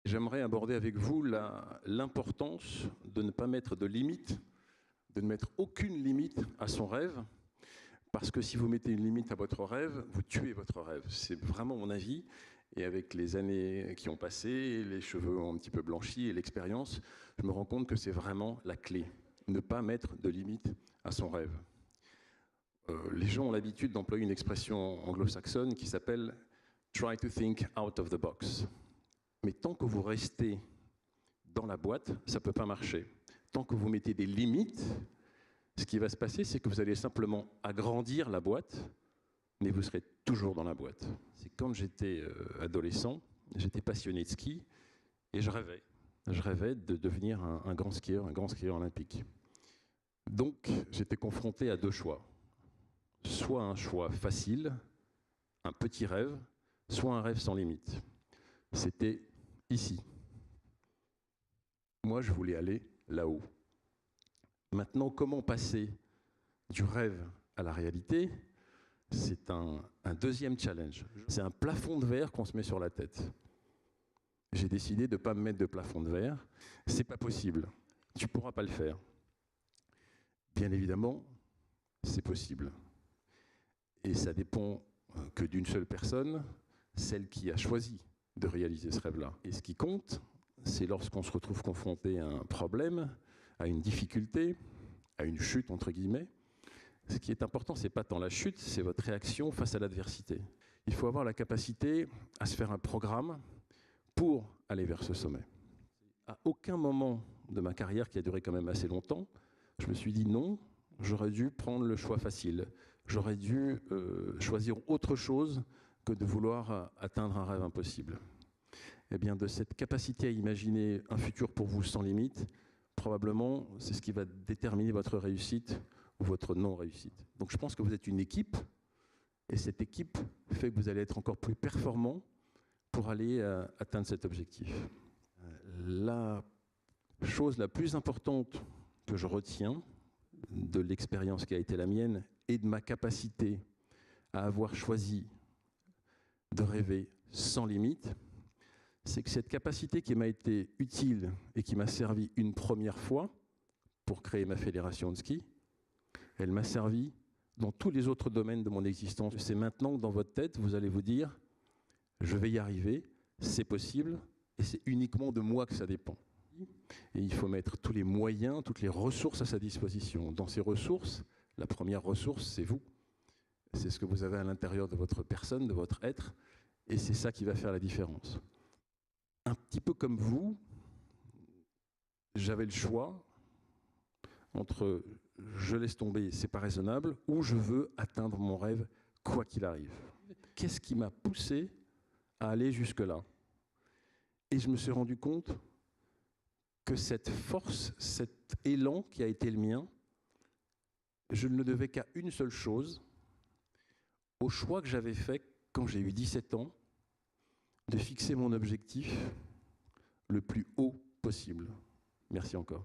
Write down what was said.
J'aimerais aborder avec vous l'importance de ne pas mettre de limite, de ne mettre aucune limite à son rêve, parce que si vous mettez une limite à votre rêve, vous tuez votre rêve. C'est vraiment mon avis. Et avec les années qui ont passé, les cheveux ont un petit peu blanchi et l'expérience, je me rends compte que c'est vraiment la clé. Ne pas mettre de limite à son rêve. Les gens ont l'habitude d'employer une expression anglo-saxonne qui s'appelle « try to think out of the box ». Mais tant que vous restez dans la boîte, ça ne peut pas marcher. Tant que vous mettez des limites, ce qui va se passer, c'est que vous allez simplement agrandir la boîte, mais vous serez toujours dans la boîte. C'est quand j'étais adolescent, j'étais passionné de ski et je rêvais. Je rêvais de devenir un grand skieur olympique. Donc, j'étais confronté à deux choix. Soit un choix facile, un petit rêve, soit un rêve sans limite. C'était ici. Moi, je voulais aller là-haut. Maintenant, comment passer du rêve à la réalité? C'est un deuxième challenge. C'est un plafond de verre qu'on se met sur la tête. J'ai décidé de ne pas me mettre de plafond de verre. C'est pas possible. Tu ne pourras pas le faire. Bien évidemment, c'est possible. Et ça dépend que d'une seule personne, celle qui a choisi de réaliser ce rêve-là. Et ce qui compte, c'est lorsqu'on se retrouve confronté à un problème, à une difficulté, à une chute, entre guillemets. Ce qui est important, ce n'est pas tant la chute, c'est votre réaction face à l'adversité. Il faut avoir la capacité à se faire un programme pour aller vers ce sommet. À aucun moment de ma carrière, qui a duré quand même assez longtemps, je me suis dit non, j'aurais dû prendre le choix facile. J'aurais dû choisir autre chose que de vouloir atteindre un rêve impossible. Eh bien, de cette capacité à imaginer un futur pour vous sans limite, probablement, c'est ce qui va déterminer votre réussite ou votre non-réussite. Donc je pense que vous êtes une équipe, et cette équipe fait que vous allez être encore plus performant pour aller atteindre cet objectif. La chose la plus importante que je retiens de l'expérience qui a été la mienne et de ma capacité à avoir choisi de rêver sans limite, c'est que cette capacité qui m'a été utile et qui m'a servi une première fois pour créer ma fédération de ski, elle m'a servi dans tous les autres domaines de mon existence. C'est maintenant que dans votre tête, vous allez vous dire « je vais y arriver, c'est possible et c'est uniquement de moi que ça dépend ». Et il faut mettre tous les moyens, toutes les ressources à sa disposition. Dans ces ressources, la première ressource, c'est vous. C'est ce que vous avez à l'intérieur de votre personne, de votre être, et c'est ça qui va faire la différence. Un petit peu comme vous, j'avais le choix entre je laisse tomber, c'est pas raisonnable, ou je veux atteindre mon rêve quoi qu'il arrive. Qu'est-ce qui m'a poussé à aller jusque-là? Et je me suis rendu compte que cette force, cet élan qui a été le mien, je ne le devais qu'à une seule chose, au choix que j'avais fait quand j'ai eu 17 ans, de fixer mon objectif le plus haut possible. Merci encore.